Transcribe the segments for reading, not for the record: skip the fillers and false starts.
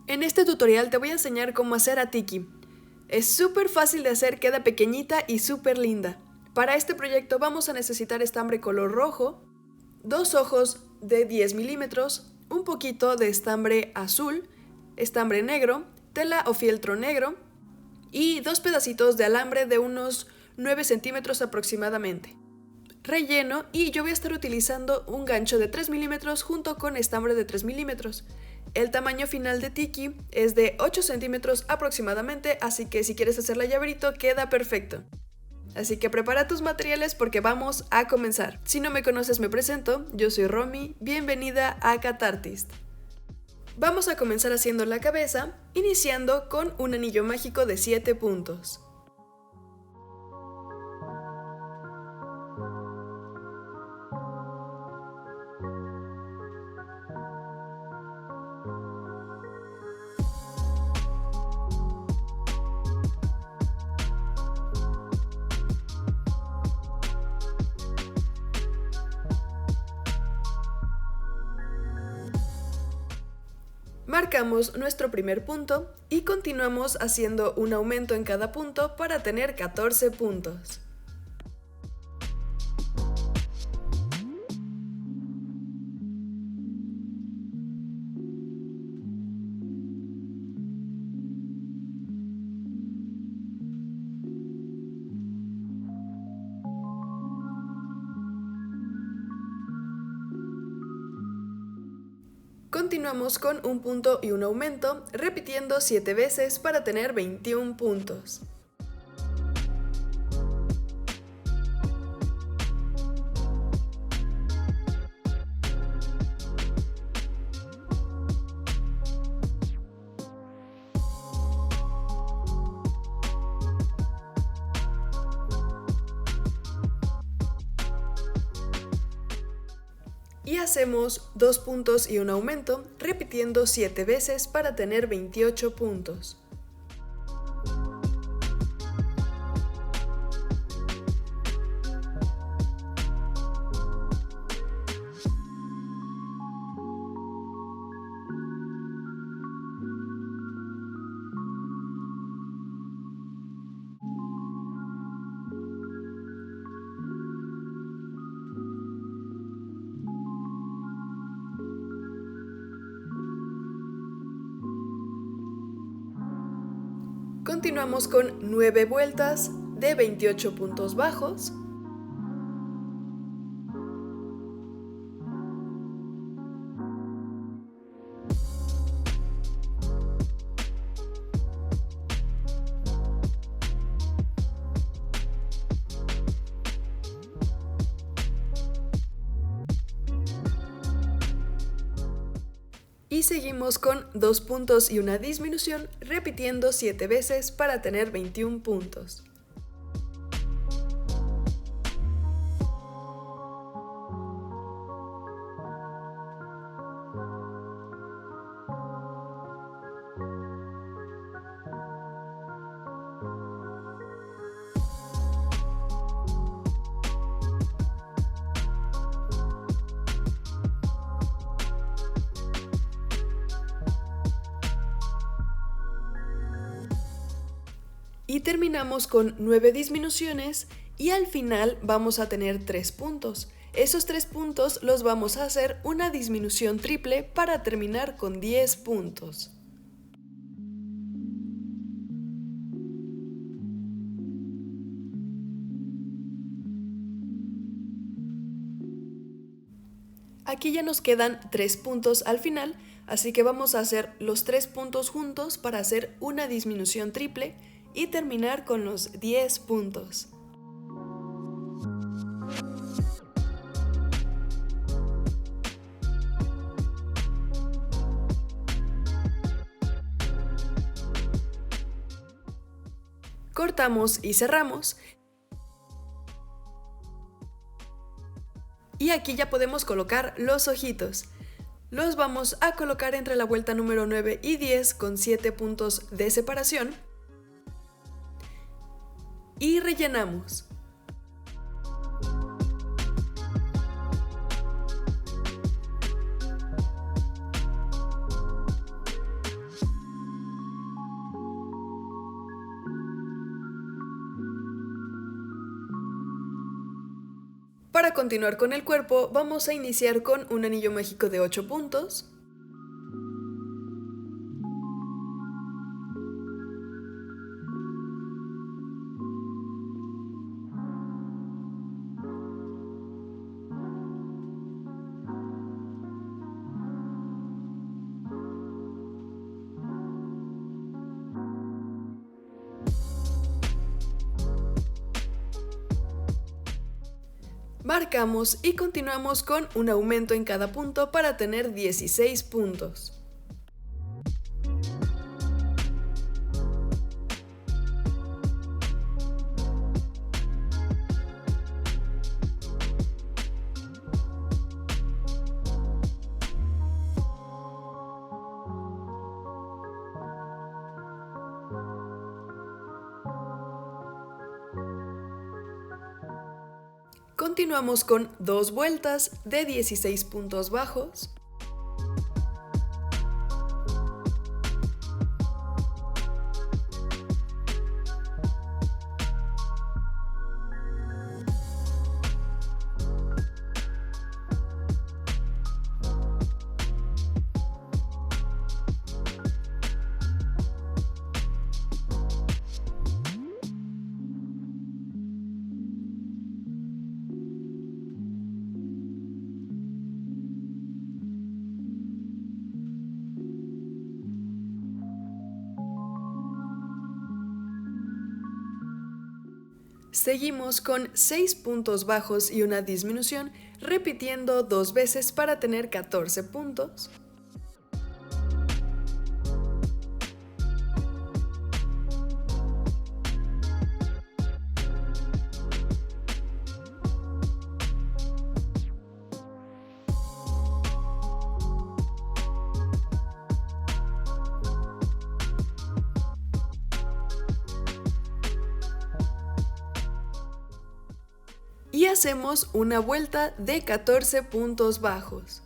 En este tutorial te voy a enseñar cómo hacer a Tiki. Es súper fácil de hacer, queda pequeñita y súper linda. Para este proyecto vamos a necesitar estambre color rojo, 2 ojos de 10 milímetros, un poquito de estambre azul, estambre negro, tela o fieltro negro y 2 pedacitos de alambre de unos 9 centímetros aproximadamente. Relleno, y yo voy a estar utilizando un gancho de 3 milímetros junto con estambre de 3 milímetros. El tamaño final de Tiki es de 8 centímetros aproximadamente, así que si quieres hacer la llaverito queda perfecto. Así que prepara tus materiales porque vamos a comenzar. Si no me conoces, me presento, yo soy Romy, bienvenida a Catartist. Vamos a comenzar haciendo la cabeza, iniciando con un anillo mágico de 7 puntos. Marcamos nuestro primer punto y continuamos haciendo un aumento en cada punto para tener 14 puntos. Continuamos con un punto y un aumento, repitiendo 7 veces para tener 21 puntos. Y hacemos 2 puntos y un aumento, repitiendo 7 veces para tener 28 puntos. Continuamos con 9 vueltas de 28 puntos bajos. Y seguimos con 2 puntos y una disminución, repitiendo 7 veces para tener 21 puntos. Y terminamos con 9 disminuciones y al final vamos a tener 3 puntos. Esos 3 puntos los vamos a hacer una disminución triple para terminar con 10 puntos. Aquí ya nos quedan 3 puntos al final, así que vamos a hacer los 3 puntos juntos para hacer una disminución triple y terminar con los 10 puntos. Cortamos y cerramos. Y aquí ya podemos colocar los ojitos. Los vamos a colocar entre la vuelta número 9 y 10 con 7 puntos de separación. Y rellenamos. Para continuar con el cuerpo, vamos a iniciar con un anillo mágico de 8 puntos. Marcamos y continuamos con un aumento en cada punto para tener 16 puntos. Continuamos con 2 vueltas de 16 puntos bajos. Seguimos con 6 puntos bajos y una disminución, repitiendo 2 veces para tener 14 puntos. Y hacemos una vuelta de 14 puntos bajos.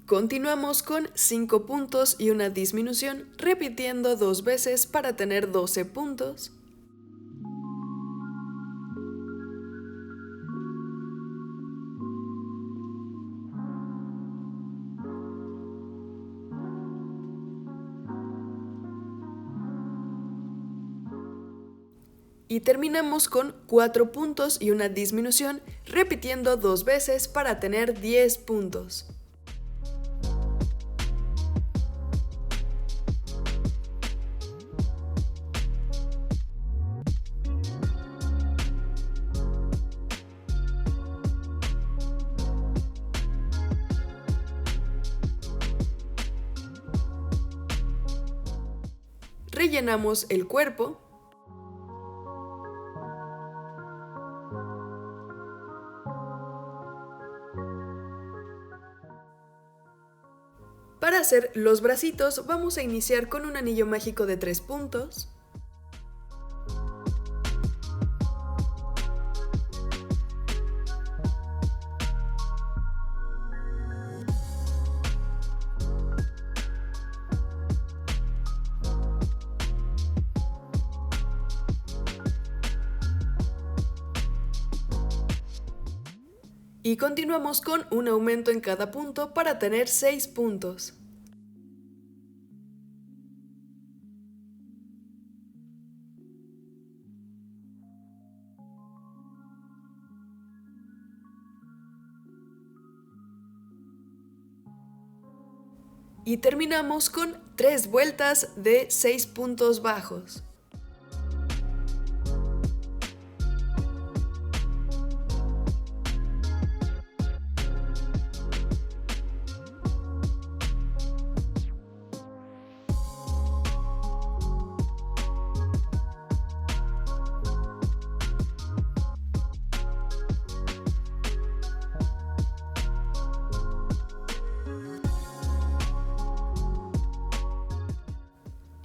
Continuamos con 5 puntos y una disminución, repitiendo 2 veces para tener 12 puntos. Y terminamos con 4 puntos y una disminución, repitiendo 2 veces para tener 10 puntos. Rellenamos el cuerpo. Para hacer los bracitos vamos a iniciar con un anillo mágico de 3 puntos. Y continuamos con un aumento en cada punto para tener 6 puntos. Y terminamos con 3 vueltas de 6 puntos bajos.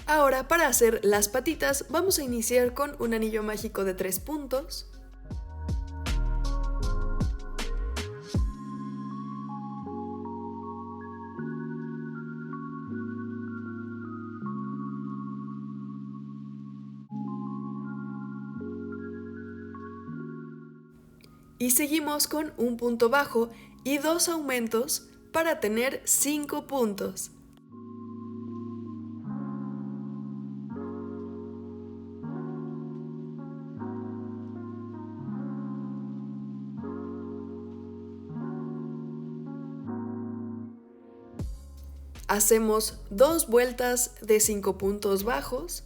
Ahora, para hacer las patitas, vamos a iniciar con un anillo mágico de 3 puntos. Y seguimos con un punto bajo y 2 aumentos para tener 5 puntos. Hacemos 2 vueltas de 5 puntos bajos.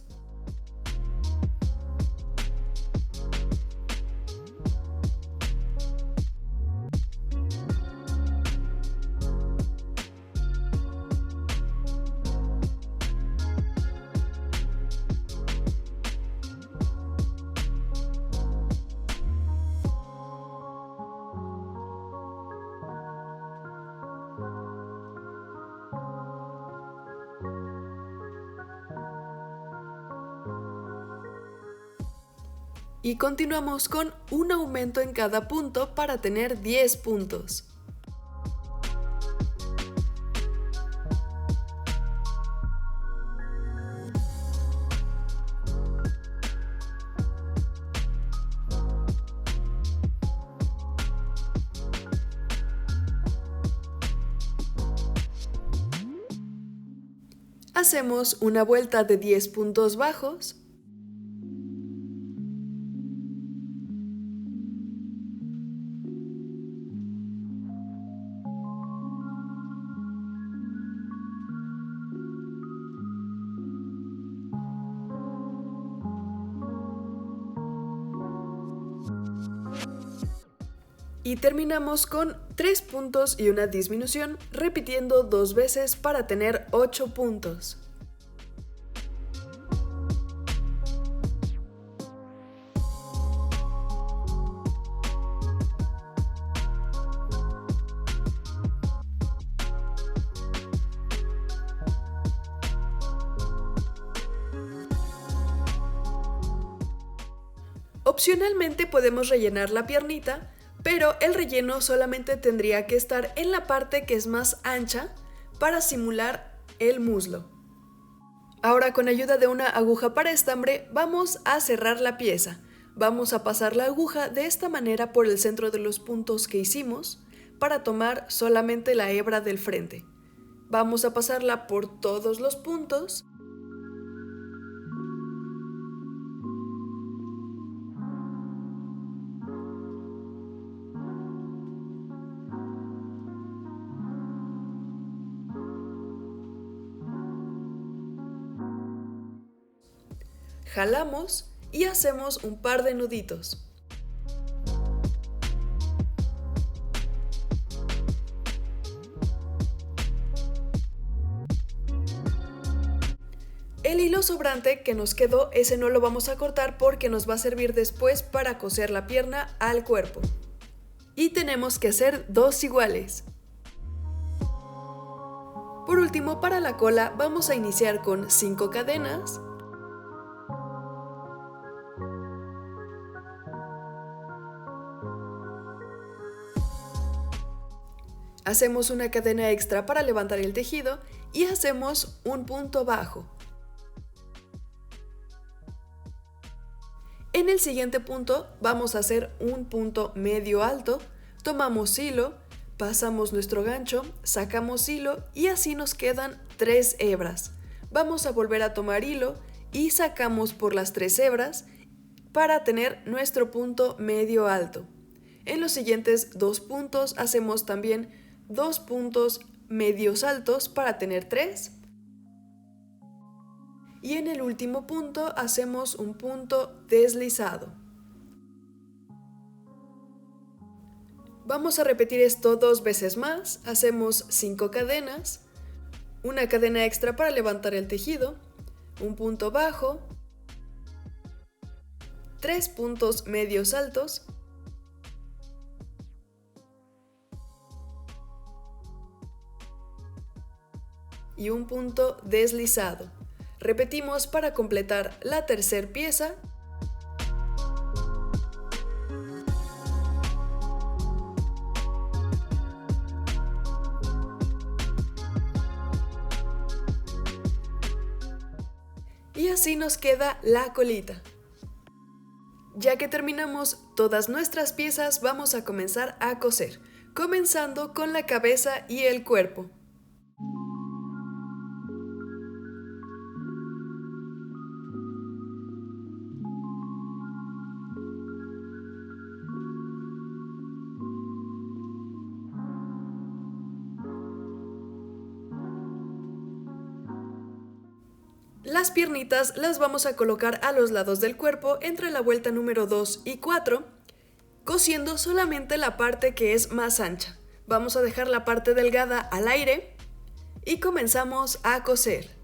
Y continuamos con un aumento en cada punto para tener 10 puntos. Hacemos una vuelta de 10 puntos bajos. Y terminamos con 3 puntos y una disminución, repitiendo 2 veces para tener 8 puntos. Opcionalmente podemos rellenar la piernita, pero el relleno solamente tendría que estar en la parte que es más ancha para simular el muslo. Ahora, con ayuda de una aguja para estambre vamos a cerrar la pieza. Vamos a pasar la aguja de esta manera por el centro de los puntos que hicimos para tomar solamente la hebra del frente. Vamos a pasarla por todos los puntos. Jalamos y hacemos un par de nuditos. El hilo sobrante que nos quedó, ese no lo vamos a cortar porque nos va a servir después para coser la pierna al cuerpo. Y tenemos que hacer 2 iguales. Por último, para la cola vamos a iniciar con 5 cadenas. Hacemos una cadena extra para levantar el tejido y hacemos un punto bajo. En el siguiente punto vamos a hacer un punto medio alto, tomamos hilo, pasamos nuestro gancho, sacamos hilo y así nos quedan 3 hebras. Vamos a volver a tomar hilo y sacamos por las 3 hebras para tener nuestro punto medio alto. En los siguientes 2 puntos hacemos también 2 puntos medios altos para tener 3. Y en el último punto hacemos un punto deslizado. Vamos a repetir esto 2 veces más. Hacemos 5 cadenas, una cadena extra para levantar el tejido, un punto bajo, 3 puntos medios altos, y un punto deslizado. Repetimos para completar la tercera pieza. Y así nos queda la colita. Ya que terminamos todas nuestras piezas, vamos a comenzar a coser, comenzando con la cabeza y el cuerpo. Las piernitas las vamos a colocar a los lados del cuerpo entre la vuelta número 2 y 4, cosiendo solamente la parte que es más ancha. Vamos a dejar la parte delgada al aire y comenzamos a coser.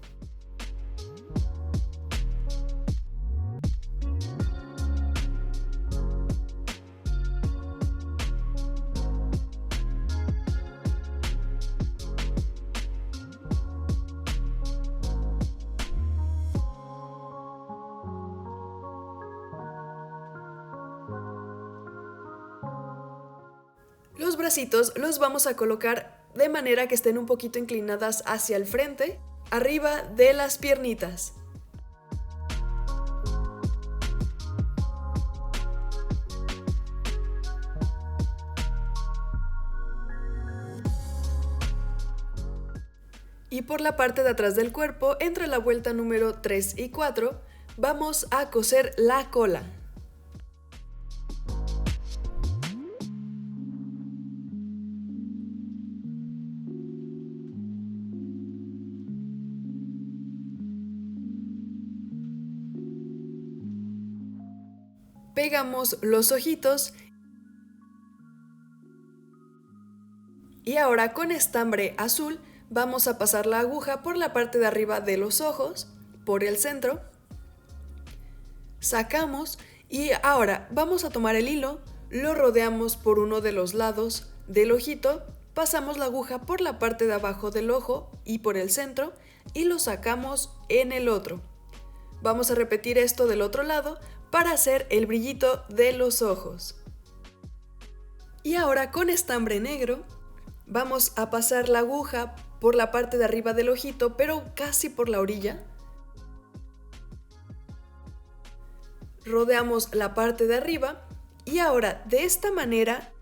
Los bracitos los vamos a colocar de manera que estén un poquito inclinadas hacia el frente, arriba de las piernitas. Y por la parte de atrás del cuerpo, entre la vuelta número 3 y 4, vamos a coser la cola. Pegamos los ojitos y ahora con estambre azul vamos a pasar la aguja por la parte de arriba de los ojos, por el centro. Sacamos y ahora vamos a tomar el hilo, lo rodeamos por uno de los lados del ojito, pasamos la aguja por la parte de abajo del ojo y por el centro y lo sacamos en el otro. Vamos a repetir esto del otro lado para hacer el brillito de los ojos. Y ahora con estambre negro vamos a pasar la aguja por la parte de arriba del ojito, pero casi por la orilla. Rodeamos la parte de arriba y ahora de esta manera,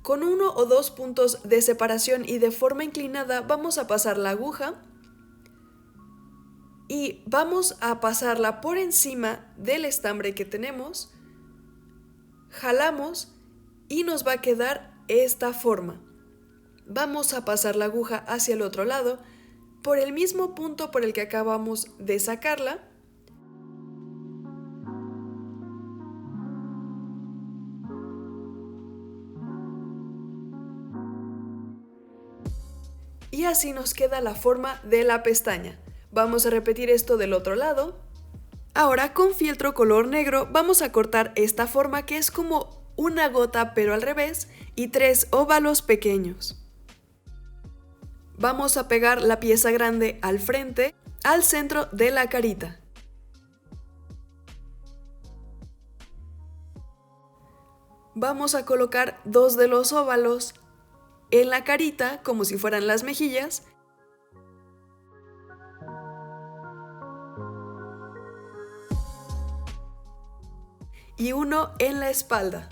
con 1 o 2 puntos de separación y de forma inclinada, vamos a pasar la aguja y vamos a pasarla por encima del estambre que tenemos, jalamos y nos va a quedar esta forma. Vamos a pasar la aguja hacia el otro lado, por el mismo punto por el que acabamos de sacarla. Y así nos queda la forma de la pestaña. Vamos a repetir esto del otro lado. Ahora con fieltro color negro vamos a cortar esta forma que es como una gota pero al revés y 3 óvalos pequeños. Vamos a pegar la pieza grande al frente, al centro de la carita. Vamos a colocar 2 de los óvalos en la carita como si fueran las mejillas. Y 1 en la espalda.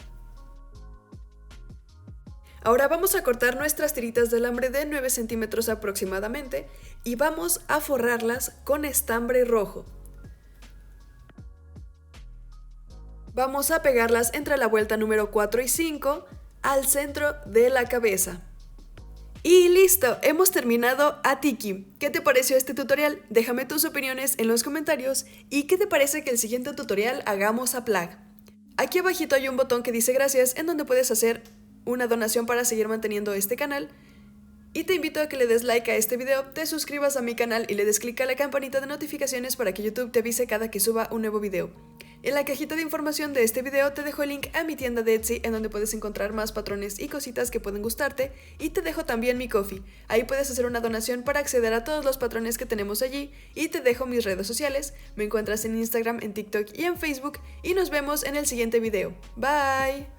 Ahora vamos a cortar nuestras tiritas de alambre de 9 centímetros aproximadamente y vamos a forrarlas con estambre rojo. Vamos a pegarlas entre la vuelta número 4 y 5 al centro de la cabeza. Y listo, hemos terminado a Tiki. ¿Qué te pareció este tutorial? Déjame tus opiniones en los comentarios y ¿qué te parece que el siguiente tutorial hagamos a Plag? Aquí abajito hay un botón que dice gracias en donde puedes hacer una donación para seguir manteniendo este canal y te invito a que le des like a este video, te suscribas a mi canal y le des clic a la campanita de notificaciones para que YouTube te avise cada que suba un nuevo video. En la cajita de información de este video te dejo el link a mi tienda de Etsy en donde puedes encontrar más patrones y cositas que pueden gustarte y te dejo también mi Ko-fi. Ahí puedes hacer una donación para acceder a todos los patrones que tenemos allí y te dejo mis redes sociales. Me encuentras en Instagram, en TikTok y en Facebook y nos vemos en el siguiente video. Bye.